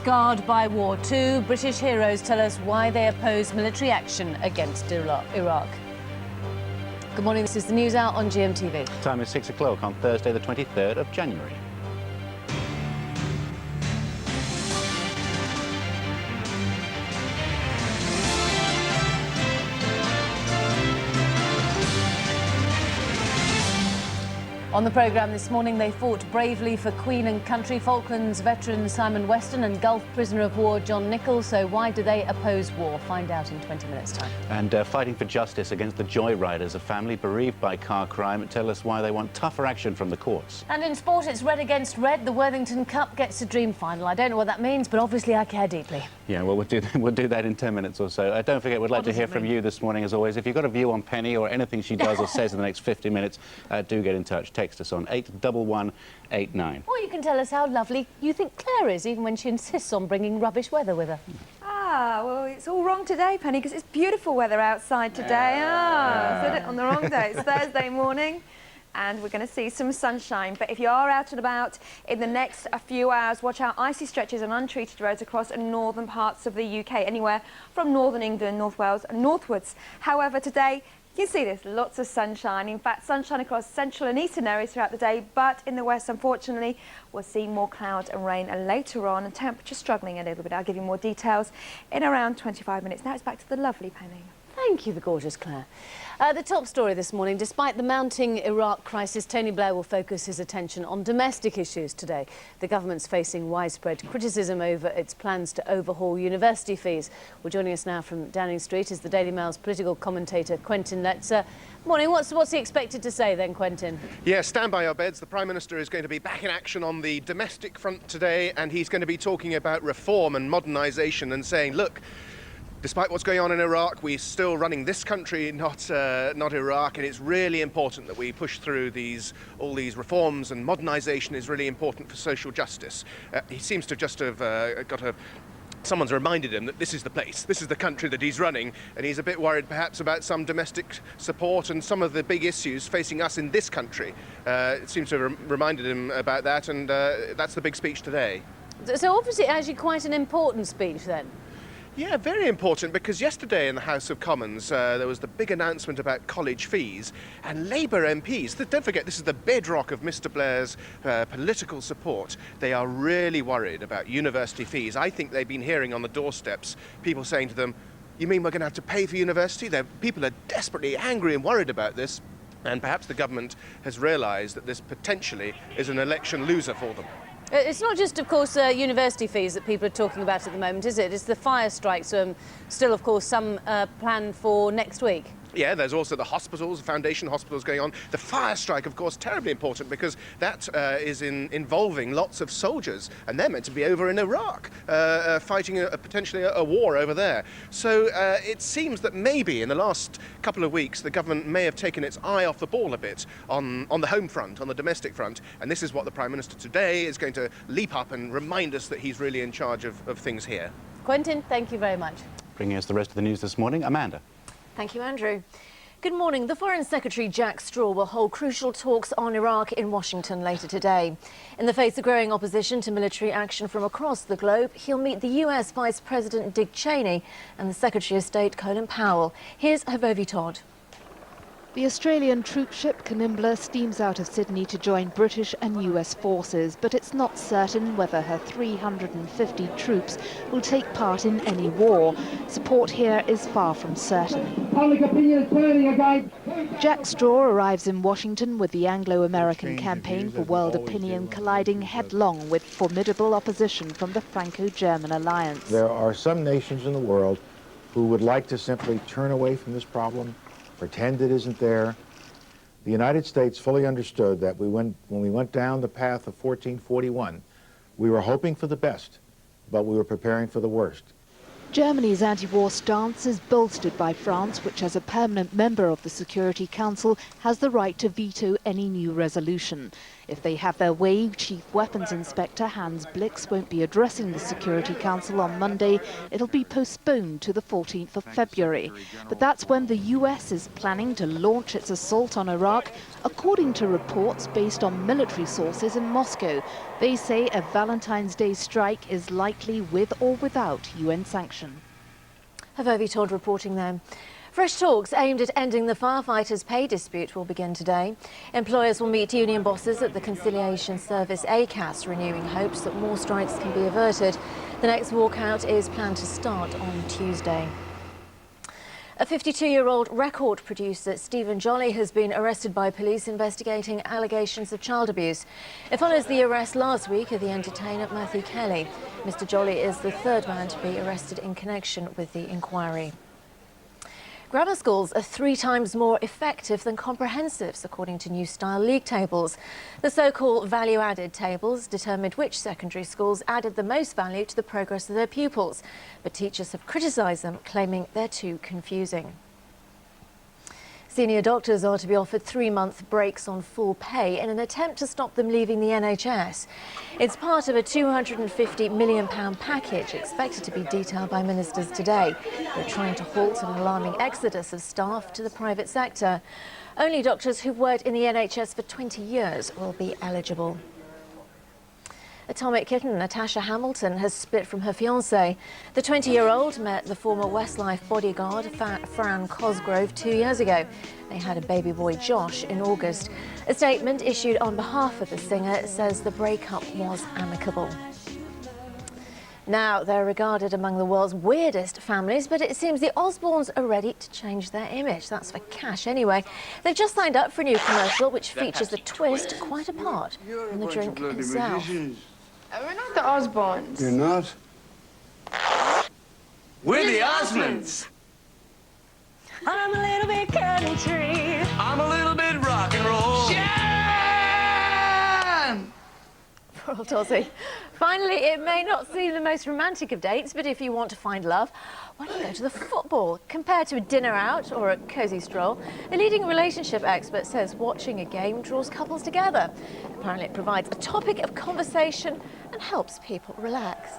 scarred by war. Two British heroes tell us why they oppose military action against Iraq. Good morning, this is the News Hour on GMTV. Time is 6 o'clock on Thursday the 23rd of January. On the programme this morning, they fought bravely for Queen and country. Falklands veteran Simon Weston and Gulf prisoner of war John Nichols. So why do they oppose war? Find out in 20 minutes' time. And fighting for justice against the joyriders, a family bereaved by car crime, tell us why they want tougher action from the courts. And in sport, it's red against red. The Worthington Cup gets a dream final. I don't know what that means, but obviously I care deeply. Yeah, well, we'll do that in 10 minutes or so. Don't forget, we'd like to hear from you this morning, as always. If you've got a view on Penny or anything she does or says in the next 50 minutes, do get in touch. Text us on 81189. Or you can tell us how lovely you think Claire is, even when she insists on bringing rubbish weather with her. Ah, well, it's all wrong today, Penny, because it's beautiful weather outside today. I said it on the wrong day. It's Thursday morning, and we're going to see some sunshine. But if you are out and about in the next few hours, watch out icy stretches and untreated roads across northern parts of the UK, anywhere from northern England, North Wales and northwards. However, today, you see there's lots of sunshine. In fact, sunshine across central and eastern areas throughout the day, but in the west, unfortunately, we'll see more cloud and rain later on, and temperature struggling a little bit. I'll give you more details in around 25 minutes. Now it's back to the lovely Penny. Thank you, the gorgeous Claire. The top story this morning, despite the mounting Iraq crisis, Tony Blair will focus his attention on domestic issues today. The government's facing widespread criticism over its plans to overhaul university fees. Well, joining us now from Downing Street is the Daily Mail's political commentator, Quentin Letzer. Morning, what's he expected to say then, Quentin? Yeah, stand by your beds. The Prime Minister is going to be back in action on the domestic front today, and he's going to be talking about reform and modernisation and saying, look, despite what's going on in Iraq, we're still running this country, not Iraq, and it's really important that we push through all these reforms, and modernisation is really important for social justice. He seems to just have someone's reminded him that this is the place, this is the country that he's running, and he's a bit worried perhaps about some domestic support and some of the big issues facing us in this country. It seems to have reminded him about that, and that's the big speech today. So obviously actually quite an important speech then. Yeah, very important, because yesterday in the House of Commons there was the big announcement about college fees, and Labour MPs, don't forget this is the bedrock of Mr Blair's political support, they are really worried about university fees. I think they've been hearing on the doorsteps people saying to them, you mean we're going to have to pay for university? People are desperately angry and worried about this, and perhaps the government has realised that this potentially is an election loser for them. It's not just, of course, university fees that people are talking about at the moment, is it? It's the fire strikes, still, of course, some planned for next week. Yeah, there's also the hospitals, foundation hospitals going on. The fire strike, of course, terribly important, because that is involving lots of soldiers, and they're meant to be over in Iraq, fighting potentially a war over there. So it seems that maybe in the last couple of weeks the government may have taken its eye off the ball a bit on the home front, on the domestic front, and this is what the Prime Minister today is going to leap up and remind us that he's really in charge of things here. Quentin, thank you very much. Bringing us the rest of the news this morning, Amanda. Thank you, Andrew. Good morning. The Foreign Secretary Jack Straw will hold crucial talks on Iraq in Washington later today. In the face of growing opposition to military action from across the globe, he'll meet the US Vice President Dick Cheney and the Secretary of State Colin Powell. Here's Hovovi Todd. The Australian troop ship Canimbla steams out of Sydney to join British and US forces, but it's not certain whether her 350 troops will take part in any war. Support here is far from certain. Public opinion is turning again. Jack Straw arrives in Washington with the Anglo-American Campaign for World Opinion colliding headlong with formidable opposition from the Franco-German alliance. There are some nations in the world who would like to simply turn away from this problem, pretend it isn't there. The United States fully understood that when we went down the path of 1441, we were hoping for the best, but we were preparing for the worst. Germany's anti-war stance is bolstered by France, which as a permanent member of the Security Council has the right to veto any new resolution. If they have their way, Chief Weapons Inspector Hans Blix won't be addressing the Security Council on Monday. It'll be postponed to the 14th of February. But that's when the US is planning to launch its assault on Iraq, according to reports based on military sources in Moscow. They say a Valentine's Day strike is likely with or without UN sanction. Havovi Todd reporting there. Fresh talks aimed at ending the firefighters' pay dispute will begin today. Employers will meet union bosses at the Conciliation Service ACAS, renewing hopes that more strikes can be averted. The next walkout is planned to start on Tuesday. A 52-year-old record producer, Stephen Jolly, has been arrested by police investigating allegations of child abuse. It follows the arrest last week of the entertainer Matthew Kelly. Mr. Jolly is the third man to be arrested in connection with the inquiry. Grammar schools are 3 times more effective than comprehensives, according to new style league tables. The so-called value-added tables determined which secondary schools added the most value to the progress of their pupils, but teachers have criticised them, claiming they're too confusing. Senior doctors are to be offered 3-month breaks on full pay in an attempt to stop them leaving the NHS. It's part of a £250 million package expected to be detailed by ministers today. They're trying to halt an alarming exodus of staff to the private sector. Only doctors who've worked in the NHS for 20 years will be eligible. Atomic kitten Natasha Hamilton has split from her fiancé. The 20-year-old met the former Westlife bodyguard Fran Cosgrove 2 years ago. They had a baby boy, Josh, in August. A statement issued on behalf of the singer says the breakup was amicable. Now, they're regarded among the world's weirdest families, but it seems the Osbournes are ready to change their image. That's for cash anyway. They've just signed up for a new commercial which features a twist quite apart from the drink itself. We're not the Osbournes. You're not? We're the Osmonds! I'm a little bit country. I'm a little bit rock and roll. Jan! Poor old Ozzy. Finally, it may not seem the most romantic of dates, but if you want to find love, why not go to the football? Compared to a dinner out or a cosy stroll, the leading relationship expert says watching a game draws couples together. Apparently it provides a topic of conversation and helps people relax.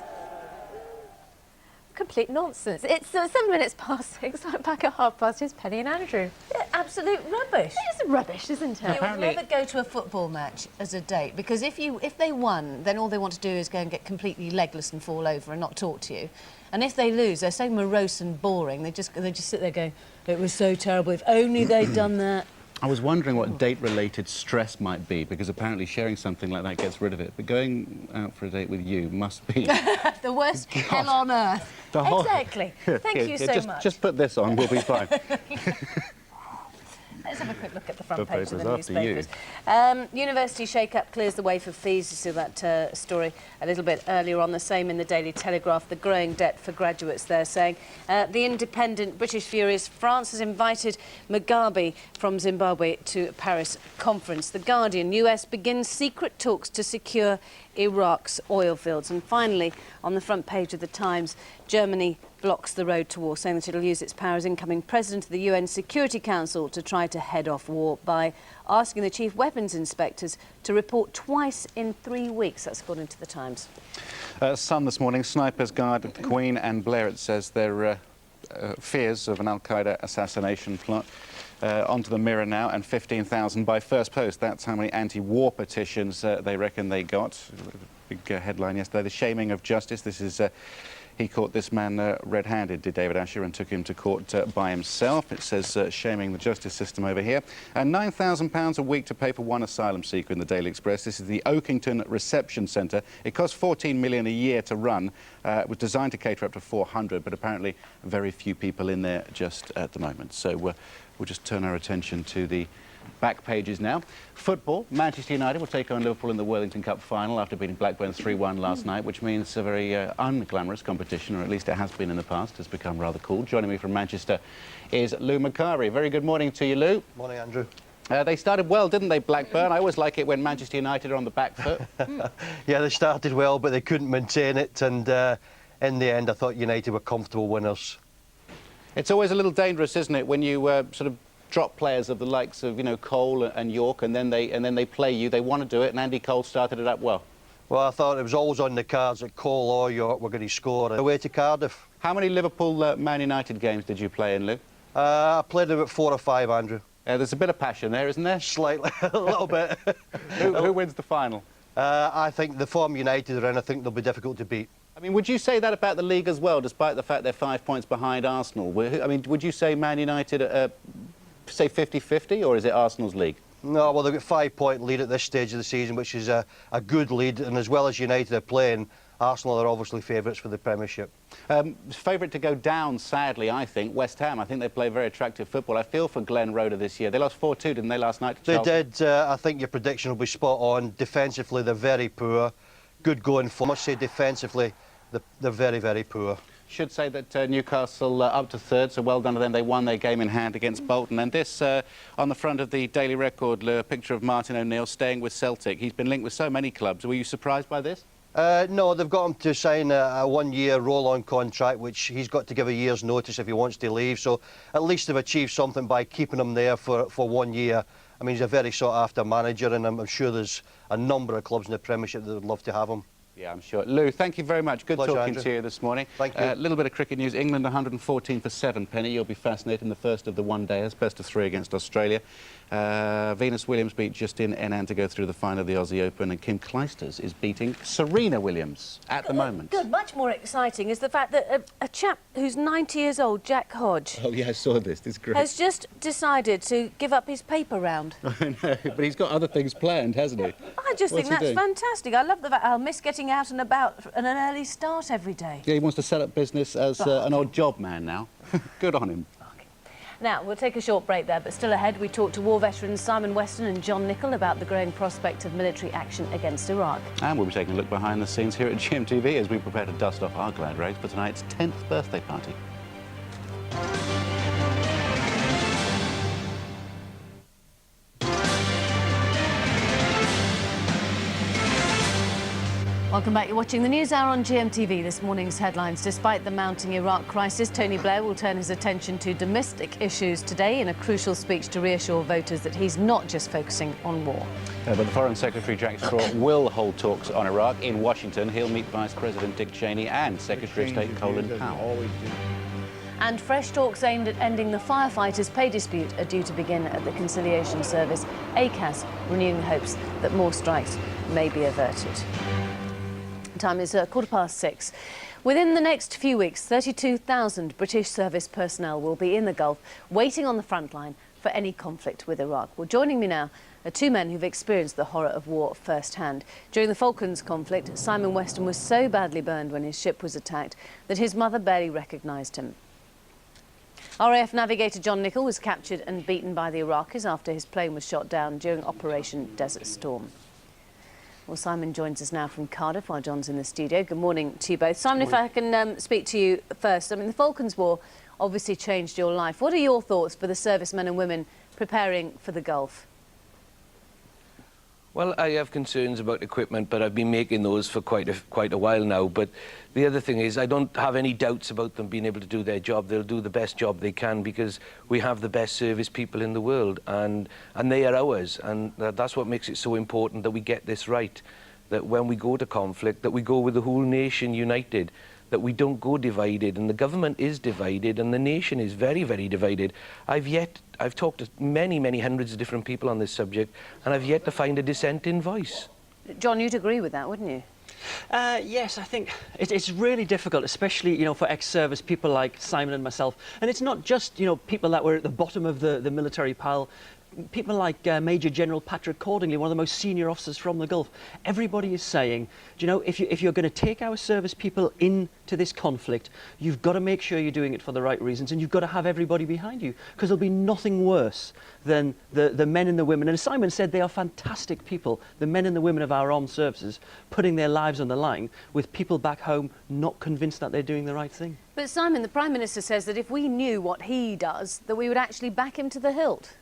Complete nonsense. It's 7 minutes past 6. I'm back at 6:30. Here's Penny and Andrew. Yeah, absolute rubbish. It is rubbish, isn't it? You would never go to a football match as a date, because if they won, then all they want to do is go and get completely legless and fall over and not talk to you. And if they lose, they're so morose and boring. They just sit there going, "It was so terrible. If only they'd done that." I was wondering what date-related stress might be, because apparently sharing something like that gets rid of it. But going out for a date with you must be The worst hell on earth. Exactly. Thank you so much. Just put this on, we'll be fine. Let's have a quick look at the front The page of the papers after you. newspapers. University shake-up clears the way for fees. You saw that story a little bit earlier on. The same in the Daily Telegraph. The growing debt for graduates, they're saying. The Independent, British furious. France has invited Mugabe from Zimbabwe to Paris conference. The Guardian, US begins secret talks to secure Iraq's oil fields. And finally, on the front page of the Times, Germany blocks the road to war, saying that it'll use its power as incoming president of the UN Security Council to try to head off war by asking the chief weapons inspectors to report twice in 3 weeks. That's according to the Times. Sun this morning, snipers guard the Queen and Blair. It says their fears of an Al-Qaeda assassination plot. Onto the Mirror now, and 15,000 by first post. That's how many anti-war petitions they reckon they got. Big headline yesterday, the shaming of justice. This is... He caught this man red-handed, did David Asher, and took him to court by himself. It says shaming the justice system over here. And £9,000 a week to pay for one asylum seeker in the Daily Express. This is the Oakington Reception Centre. It costs $14 million a year to run. It was designed to cater up to 400, but apparently very few people in there just at the moment. So we'll just turn our attention to the back pages now. Football, Manchester United will take on Liverpool in the Worthington Cup final after beating Blackburn 3-1 last night, which means a very unglamorous competition, or at least it has been in the past. Has become rather cool. Joining me from Manchester is Lou Macari. Very good morning to you, Lou. Morning, Andrew. They started well, didn't they, Blackburn? I always like it when Manchester United are on the back foot. Yeah, they started well, but they couldn't maintain it, and in the end, I thought United were comfortable winners. It's always a little dangerous, isn't it, when you sort of drop players of the likes of, you know, Cole and York, and then they play you. They want to do it, and Andy Cole started it up well. Well, I thought it was always on the cards that Cole or York were going to score away to Cardiff. How many Liverpool Man United games did you play in, Lou? I played about 4 or 5, Andrew. There's a bit of passion there, isn't there? Slightly, a little bit. Who wins the final? I think the form United are in, I think they'll be difficult to beat. I mean, would you say that about the league as well, despite the fact they're 5 points behind Arsenal? I mean, would you say Man United, say 50-50, or is it Arsenal's league? No, well, they've got 5-point lead at this stage of the season, which is a good lead, and as well as United are playing, Arsenal are obviously favourites for the Premiership. Favourite to go down, sadly, I think, West Ham. I think they play very attractive football. I feel for Glenn Roeder this year. They lost 4-2, didn't they, last night to Chelsea? They did. I think your prediction will be spot on. Defensively, they're very poor. Good going for. I must say, defensively, they're very, very poor. Should say that Newcastle up to third, so well done to them. They won their game in hand against Bolton. And this, on the front of the Daily Record, a picture of Martin O'Neill staying with Celtic. He's been linked with so many clubs. Were you surprised by this? No, they've got him to sign a one-year roll-on contract, which he's got to give a year's notice if he wants to leave. So at least they've achieved something by keeping him there for 1 year. I mean, he's a very sought-after manager, and I'm sure there's a number of clubs in the Premiership that would love to have him. Yeah, I'm sure. Lou, thank you very much. Good Pleasure, talking Andrew. to you this morning. Thank you. A little bit of cricket news. England 114 for 7, Penny. You'll be fascinated in the first of the one-dayers, best of 3 against Australia. Venus Williams beat Justine Henin to go through the final of the Aussie Open, and Kim Clijsters is beating Serena Williams at the moment. Good. Much more exciting is the fact that a chap who's 90 years old, Jack Hodge, Oh, yeah, I saw this. This is great. has just decided to give up his paper round. I know, but he's got other things planned, hasn't he? I just think What's he that's doing? fantastic. I love the fact I'll miss getting out and about and an early start every day. Yeah, he wants to set up business as an odd job man now. Good on him. Now, we'll take a short break there, but still ahead, we talk to war veterans Simon Weston and John Nichol about the growing prospect of military action against Iraq. And we'll be taking a look behind the scenes here at GMTV as we prepare to dust off our glad rags for tonight's 10th birthday party. Welcome back. You're watching the News Hour on GMTV. This morning's headlines. Despite the mounting Iraq crisis, Tony Blair will turn his attention to domestic issues today in a crucial speech to reassure voters that he's not just focusing on war. But the Foreign Secretary Jack Straw will hold talks on Iraq in Washington. He'll meet Vice President Dick Cheney and Secretary of State Colin Powell. And fresh talks aimed at ending the firefighters' pay dispute are due to begin at the Conciliation Service, ACAS, renewing hopes that more strikes may be averted. Time is 6:15. Within the next few weeks, 32,000 British service personnel will be in the Gulf, waiting on the front line for any conflict with Iraq. Well, joining me now are 2 men who've experienced the horror of war firsthand. During the Falklands conflict, Simon Weston was so badly burned when his ship was attacked that his mother barely recognised him. RAF navigator John Nichol was captured and beaten by the Iraqis after his plane was shot down during Operation Desert Storm. Well, Simon joins us now from Cardiff while John's in the studio. Good morning to you both. Simon, if I can speak to you first. I mean, the Falklands War obviously changed your life. What are your thoughts for the servicemen and women preparing for the Gulf? Well, I have concerns about equipment, but I've been making those for quite a while now. But the other thing is I don't have any doubts about them being able to do their job. They'll do the best job they can because we have the best service people in the world, and they are ours. And that's what makes it so important that we get this right, that when we go to conflict, that we go with the whole nation united, that we don't go divided. And the government is divided and the nation is very, very divided. I've talked to many hundreds of different people on this subject, and I've yet to find a dissenting voice. John, you'd agree with that, wouldn't you? Yes, I think it's really difficult, especially, you know, for ex-service people like Simon and myself. And it's not just, you know, people that were at the bottom of the military pile. People like Major General Patrick Cordingley, one of the most senior officers from the Gulf. Everybody is saying, you know, if you're going to take our service people into this conflict, you've got to make sure you're doing it for the right reasons, and you've got to have everybody behind you, because there'll be nothing worse than the men and the women. And as Simon said, they are fantastic people, the men and the women of our armed services, putting their lives on the line with people back home not convinced that they're doing the right thing. But Simon, the Prime Minister says that if we knew what he does, that we would actually back him to the hilt.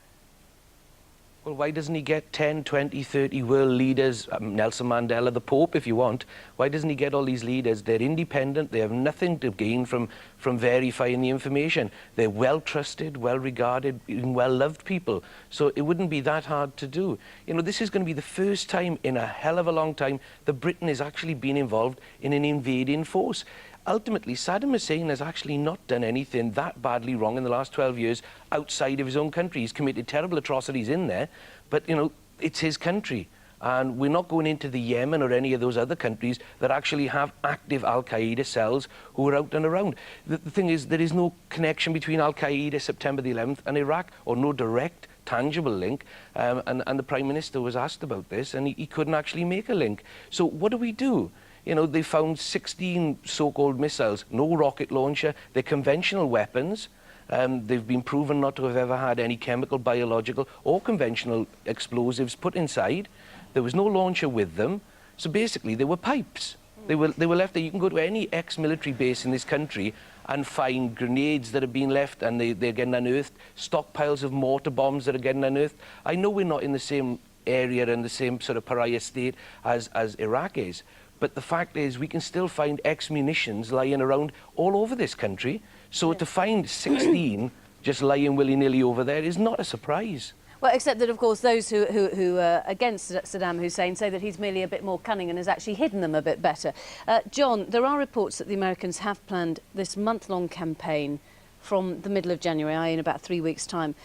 Well, why doesn't he get 10, 20, 30 world leaders, Nelson Mandela, the Pope, if you want? Why doesn't he get all these leaders? They're independent. They have nothing to gain from verifying the information. They're well-trusted, well-regarded, even well-loved people. So it wouldn't be that hard to do. You know, this is going to be the first time in a hell of a long time that Britain has actually been involved in an invading force. Ultimately, Saddam Hussein has actually not done anything that badly wrong in the last 12 years outside of his own country. He's committed terrible atrocities in there, but, you know, it's his country. And we're not going into the Yemen or any of those other countries that actually have active Al-Qaeda cells who are out and around. The thing is, there is no connection between Al-Qaeda, September the 11th, and Iraq, or no direct, tangible link. And the Prime Minister was asked about this, and he couldn't actually make a link. So what do? You know, they found 16 so-called missiles, no rocket launcher, they're conventional weapons. They've been proven not to have ever had any chemical, biological, or conventional explosives put inside. There was no launcher with them. So basically, they were pipes. They were left there. You can go to any ex-military base in this country and find grenades that have been left and they're getting unearthed, stockpiles of mortar bombs that are getting unearthed. I know we're not in the same area and the same sort of pariah state as Iraq is, but the fact is we can still find ex-munitions lying around all over this country. So to find 16 just lying willy-nilly over there is not a surprise. Well, except that, of course, those who are against Saddam Hussein say that he's merely a bit more cunning and has actually hidden them a bit better. John, there are reports that the Americans have planned this month-long campaign from the middle of January, i.e. in about 3 weeks' time.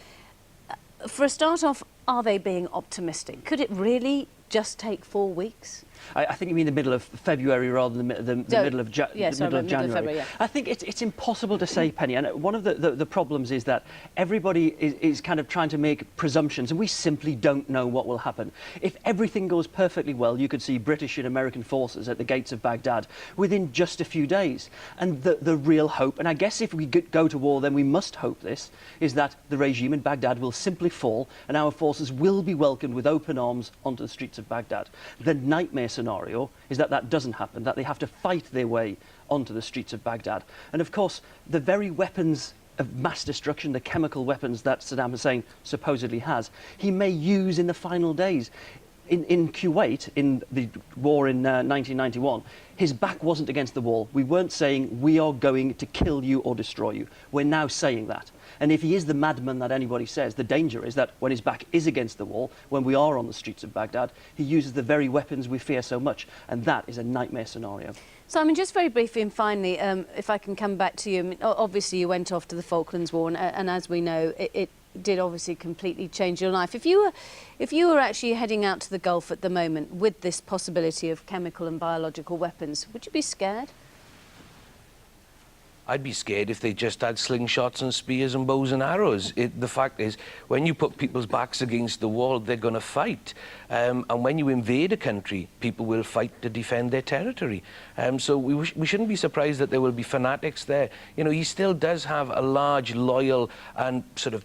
For a start off, are they being optimistic? Could it really just take 4 weeks? I think you mean the middle of February rather than the middle of January. February, yeah. I think it's impossible to say, Penny, and one of the problems is that everybody is kind of trying to make presumptions, and we simply don't know what will happen. If everything goes perfectly well, you could see British and American forces at the gates of Baghdad within just a few days. And the real hope, and I guess if we go to war, then we must hope this, is that the regime in Baghdad will simply fall and our forces will be welcomed with open arms onto the streets of Baghdad. The nightmare scenario is that doesn't happen, that they have to fight their way onto the streets of Baghdad. And of course, the very weapons of mass destruction, the chemical weapons that Saddam Hussein supposedly has, he may use in the final days. In Kuwait, in the war in 1991, his back wasn't against the wall. We weren't saying, we are going to kill you or destroy you. We're now saying that. And if he is the madman that anybody says, the danger is that when his back is against the wall, when we are on the streets of Baghdad, he uses the very weapons we fear so much. And that is a nightmare scenario. Simon, just very briefly and finally, if I can come back to you. I mean, obviously, you went off to the Falklands War, and as we know, it did obviously completely change your life. If you were actually heading out to the Gulf at the moment with this possibility of chemical and biological weapons, would you be scared? I'd be scared if they just had slingshots and spears and bows and arrows. The fact is, when you put people's backs against the wall, they're going to fight. And when you invade a country, people will fight to defend their territory. So we shouldn't be surprised that there will be fanatics there. You know, he still does have a large, loyal and sort of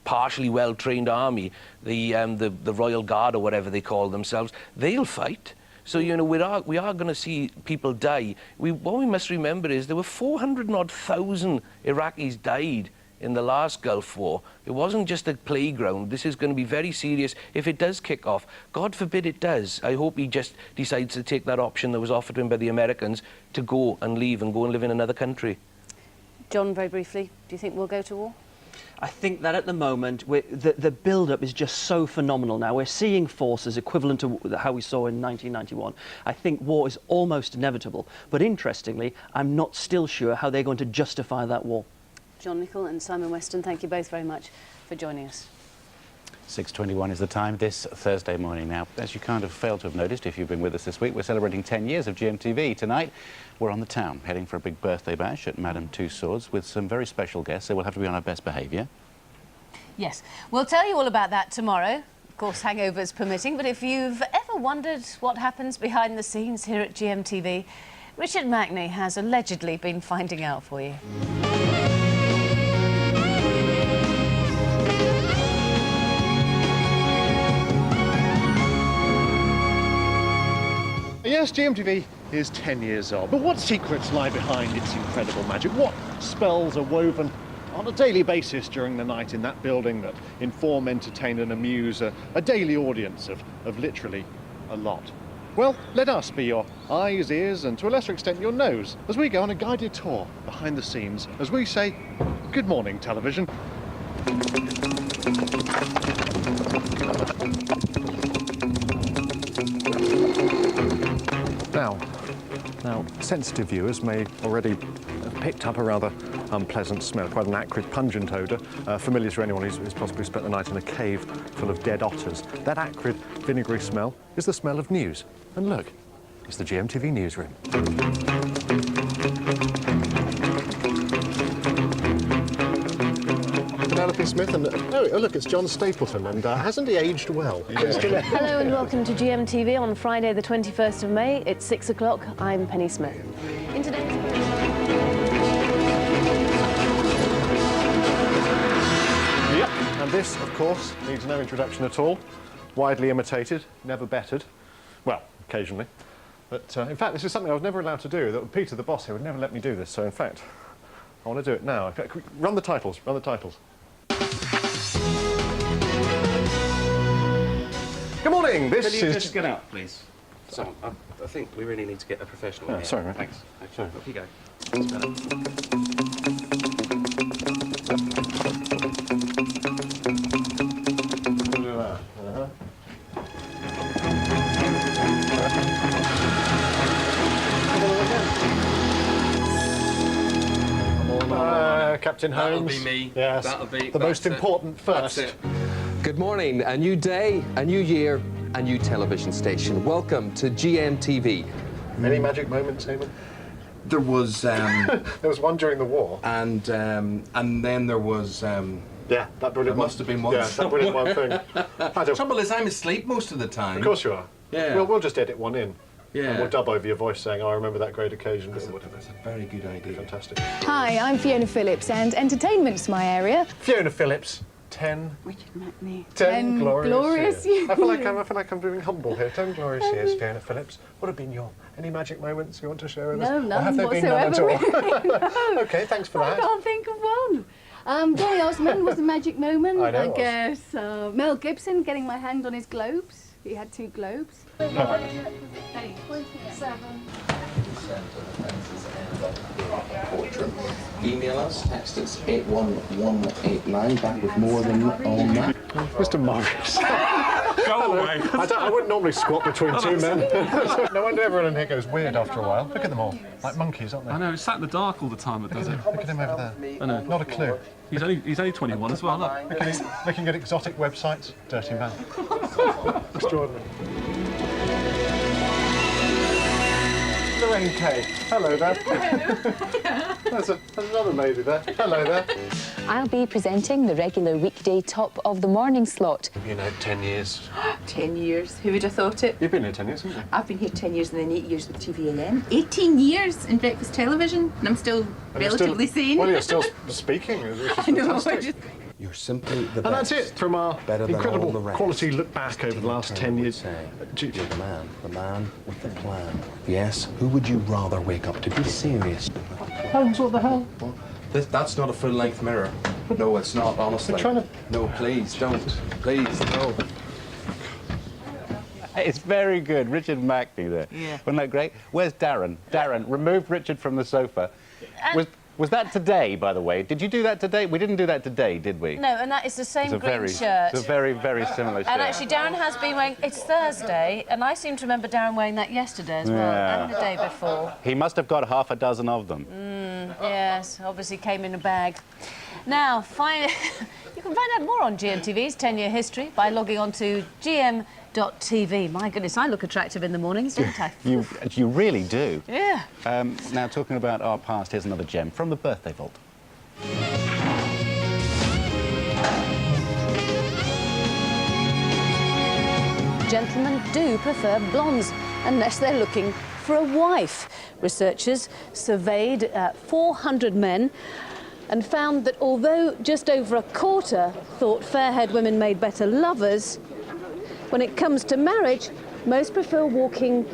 partially well-trained army, the Royal Guard or whatever they call themselves. They'll fight. So, you know, we are going to see people die. What we must remember is there were 400,000 Iraqis died in the last Gulf War. It wasn't just a playground. This is going to be very serious if it does kick off. God forbid it does. I hope he just decides to take that option that was offered to him by the Americans to go and leave and go and live in another country. John, very briefly, do you think we'll go to war? I think that at the moment, the build-up is just so phenomenal now. We're seeing forces equivalent to how we saw in 1991. I think war is almost inevitable. But interestingly, I'm not still sure how they're going to justify that war. John Nichol and Simon Weston, thank you both very much for joining us. 6:21 is the time this Thursday morning. Now, as you kind of failed to have noticed if you've been with us this week, we're celebrating 10 years of GMTV. Tonight, we're on the town, heading for a big birthday bash at Madame Tussauds with some very special guests, so we'll have to be on our best behaviour. Yes, we'll tell you all about that tomorrow, of course, hangovers permitting, but if you've ever wondered what happens behind the scenes here at GMTV, Richard Mackney has allegedly been finding out for you. Yes, GMTV is 10 years old, but what secrets lie behind its incredible magic? What spells are woven on a daily basis during the night in that building that inform, entertain and amuse a daily audience of literally a lot. Well, let us be your eyes, ears and to a lesser extent your nose as we go on a guided tour behind the scenes as we say, good morning television. Now, sensitive viewers may already have picked up a rather unpleasant smell, quite an acrid, pungent odour, familiar to anyone who's possibly spent the night in a cave full of dead otters. That acrid, vinegary smell is the smell of news. And look, it's the GMTV newsroom. Penelope Smith and oh look, it's John Stapleton, and hasn't he aged well? Yeah. Hello and welcome to GMTV on Friday the 21st of May. It's 6 o'clock. I'm Penny Smith. In today's... Yep, and this, of course, needs no introduction at all. Widely imitated, never bettered. Well, occasionally. But in fact, this is something I was never allowed to do. That Peter, the boss here, would never let me do this. So in fact, I want to do it now. Run the titles, run the titles. Good morning, this is... Can you just get out, please? So, I think we really need to get a professional in here. Sorry, mate. Thanks. Sorry. Off you go. That's better. Captain Holmes. That'll be me. Yes. That'll be... The most important first. That's it. Good morning. A new day, a new year, a new television station. Welcome to GMTV. Any magic moments, Eamon? There was... there was one during the war. And then there was... yeah, that brilliant there one. must have been one. Yeah, that brilliant one thing. The trouble is I'm asleep most of the time. Of course you are. Yeah. Well, we'll just edit one in. Yeah. And we'll dub over your voice saying, oh, I remember that great occasion. That's a very good idea. Fantastic. Hi, I'm Fiona Phillips and entertainment's my area. Fiona Phillips, 10... Richard Mackney. 10 glorious years. years. I feel like I'm being humble here. 10 glorious years, Fiona Phillips. What have been your... Any magic moments you want to share with us? No, Or have none there been none whatsoever. at all? No. OK, thanks for I that. can't think of one. Gary Osmond was a magic moment. I know it was. guess Mel Gibson getting my hand on his globes. He had 2 globes. Email us, text us 81189, back with more than on that. Mr. Morris. Go away. I wouldn't normally squat between two men. No wonder everyone in here goes weird after a while. Look at them all, like monkeys, aren't they? I know, it's sat in the dark all the time that does it. Look at him over there. I know. Not a clue. He's only 21 as well, look. Looking at exotic websites. Dirty man. Extraordinary. Lorraine Kay. Hello there. There's another lady there. Hello there. I'll be presenting the regular weekday top of the morning slot. You've been out 10 years. 10 years. Who would have thought it? You've been here 10 years, haven't you? I've been here 10 years and then 8 years with TVAN. 18 years in breakfast television, and I'm still relatively sane. Well, you're still speaking, which is fantastic. You're simply the best. And that's it from our incredible quality look back over the last 10 years. You're the man with the plan. Yes, who would you rather wake up to? Be serious. Holmes, what the hell? Well, that's not a full-length mirror. No, it's not, honestly. I'm trying to... No, please, don't. Please, no. It's very good. Richard Mackney there. Yeah. Wasn't that great? Where's Darren? Darren, remove Richard from the sofa. Was that today, by the way? Did you do that today? We didn't do that today, did we? No, and that is the same green very, shirt. It's a very, very similar shirt. And actually, Darren has been wearing... It's Thursday, and I seem to remember Darren wearing that yesterday as well, Yeah. and the day before. He must have got half a dozen of them. Yes, obviously came in a bag. Now, you can find out more on GMTV's 10-year history by logging on to gm.tv. My goodness, I look attractive in the mornings, don't I? You really do. Yeah. Now, talking about our past, here's another gem from the Birthday Vault. Gentlemen do prefer blondes, unless they're looking for a wife. Researchers surveyed 400 men and found that although just over a quarter thought fair-haired women made better lovers, when it comes to marriage, most prefer walking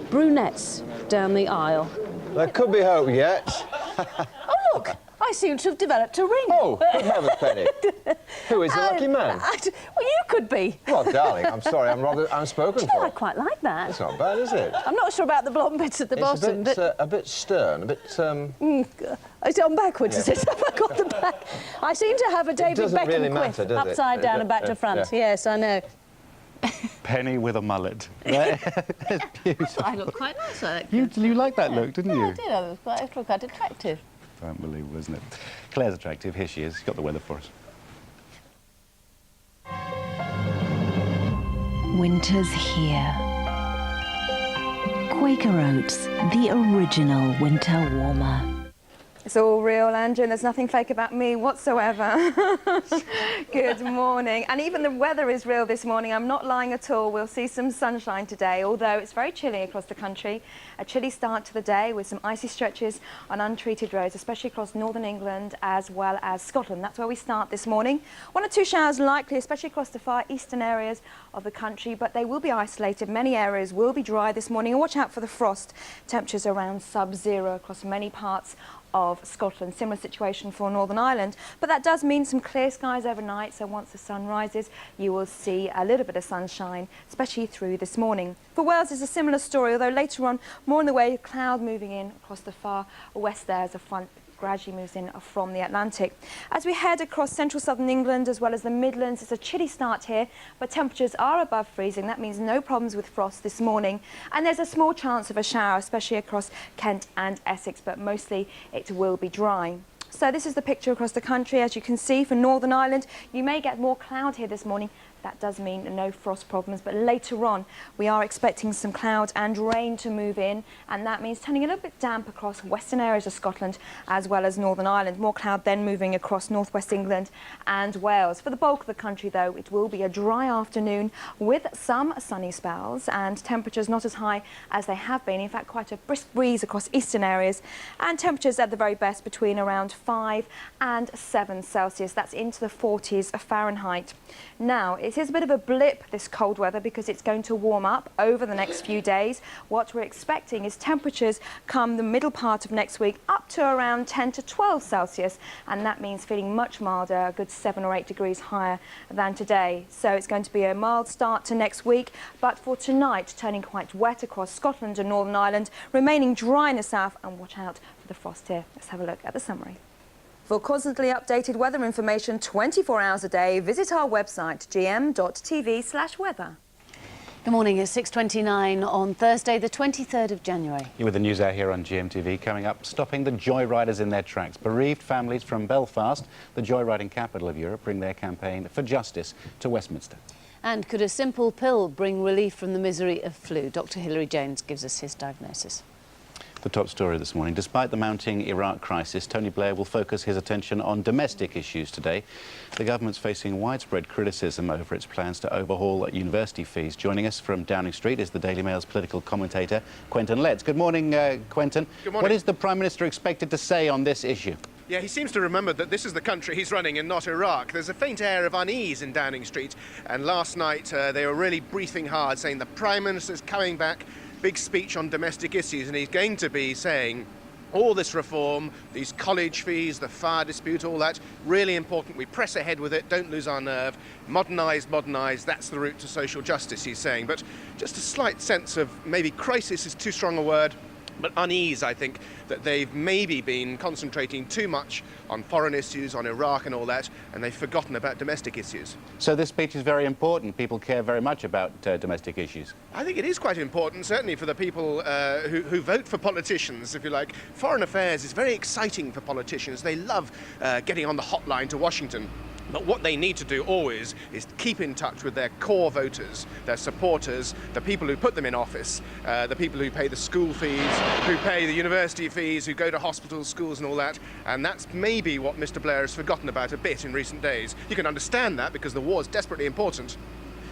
brunettes down the aisle. There could be hope yet. Oh, look! I I seem to have developed a ring. Oh, good heavens, Penny. Who is the lucky man? Well, you could be. Well, darling, I'm sorry, I'm rather unspoken for. I quite like that. It's not bad, is it? I'm not sure about the blonde bits at the bottom, but... a bit stern, a bit, Is it on backwards, is it? Have I got the back? I seem to have a David Beckham really quiff, matter, does it? upside down and back to front. Yes, I know. Penny with a mullet. It's beautiful. I look quite nice, I You like that look, didn't you? I did. I was quite attractive. Unbelievable, isn't it? Claire's attractive. Here she is. She's got the weather for us. Winter's here. Quaker Oats, the original winter warmer. It's all real, Andrew, and there's nothing fake about me whatsoever. Good morning. And even the weather is real this morning. I'm not lying at all. We'll see some sunshine today, although it's very chilly across the country. A chilly start to the day with some icy stretches on untreated roads, especially across northern England as well as Scotland. That's where we start this morning. 1 or 2 showers likely, especially across the far eastern areas of the country, but they will be isolated. Many areas will be dry this morning, and watch out for the frost. Temperatures around sub-zero across many parts of Scotland. Similar situation for Northern Ireland, but that does mean some clear skies overnight, so once the sun rises you will see a little bit of sunshine, especially through this morning. For Wales it's a similar story, although later on more in the way of cloud moving in across the far west there as a front gradually moves in from the Atlantic. As we head across central southern England as well as the Midlands, it's a chilly start here, but temperatures are above freezing. That means no problems with frost this morning, and there's a small chance of a shower, especially across Kent and Essex, but mostly it will be dry. So this is the picture across the country. As you can see, for Northern Ireland you may get more cloud here this morning. That does mean no frost problems, but later on we are expecting some cloud and rain to move in, and that means turning a little bit damp across western areas of Scotland as well as Northern Ireland. More cloud then moving across northwest England and Wales. For the bulk of the country though, it will be a dry afternoon with some sunny spells and temperatures not as high as they have been. In fact, quite a brisk breeze across eastern areas, and temperatures at the very best between around 5 and 7 Celsius. That's into the 40s Fahrenheit. Now, it is a bit of a blip, this cold weather, because it's going to warm up over the next few days. What we're expecting is temperatures come the middle part of next week up to around 10 to 12 Celsius, and that means feeling much milder, a good 7 or 8 degrees higher than today. So it's going to be a mild start to next week, but for tonight, turning quite wet across Scotland and Northern Ireland, remaining dry in the south, and watch out for the frost here. Let's have a look at the summary. For constantly updated weather information 24 hours a day, visit our website gm.tv/weather. Good morning, it's 6:29 on Thursday, the 23rd of January. You're with the news hour here on GMTV. Coming up, stopping the joyriders in their tracks. Bereaved families from Belfast, the joyriding capital of Europe, bring their campaign for justice to Westminster. And could a simple pill bring relief from the misery of flu? Dr. Hilary Jones gives us his diagnosis. The top story this morning. Despite the mounting Iraq crisis, Tony Blair will focus his attention on domestic issues today. The government's facing widespread criticism over its plans to overhaul university fees. Joining us from Downing Street is the Daily Mail's political commentator, Quentin Letts. Good morning, Quentin. Good morning. What is the Prime Minister expected to say on this issue? Yeah, he seems to remember that this is the country he's running and not Iraq. There's a faint air of unease in Downing Street, and last night they were really breathing hard, saying the Prime Minister's coming back. Big speech on domestic issues, and he's going to be saying all this reform, these college fees, the fire dispute, all that, really important. We press ahead with it, don't lose our nerve. Modernise, modernise, that's the route to social justice, he's saying. But just a slight sense of maybe crisis is too strong a word, but unease, I think, that they've maybe been concentrating too much on foreign issues, on Iraq and all that, and they've forgotten about domestic issues. So this speech is very important. People care very much about domestic issues. I think it is quite important, certainly for the people who vote for politicians, if you like. Foreign affairs is very exciting for politicians. They love getting on the hotline to Washington. But what they need to do always is keep in touch with their core voters, their supporters, the people who put them in office, the people who pay the school fees, who pay the university fees, who go to hospitals, schools and all that. And that's maybe what Mr. Blair has forgotten about a bit in recent days. You can understand that because the war is desperately important.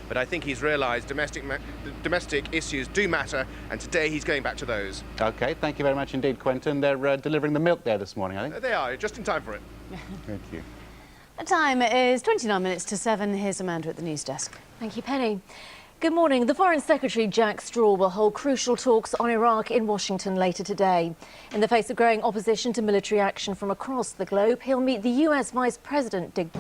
But I think he's realised domestic issues do matter, and today he's going back to those. OK, thank you very much indeed, Quentin. They're delivering the milk there this morning, I think. They are, just in time for it. Thank you. The time is 29 minutes to 7. Here's Amanda at the news desk. Thank you, Penny. Good morning. The Foreign Secretary Jack Straw will hold crucial talks on Iraq in Washington later today. In the face of growing opposition to military action from across the globe, he'll meet the US Vice President Dick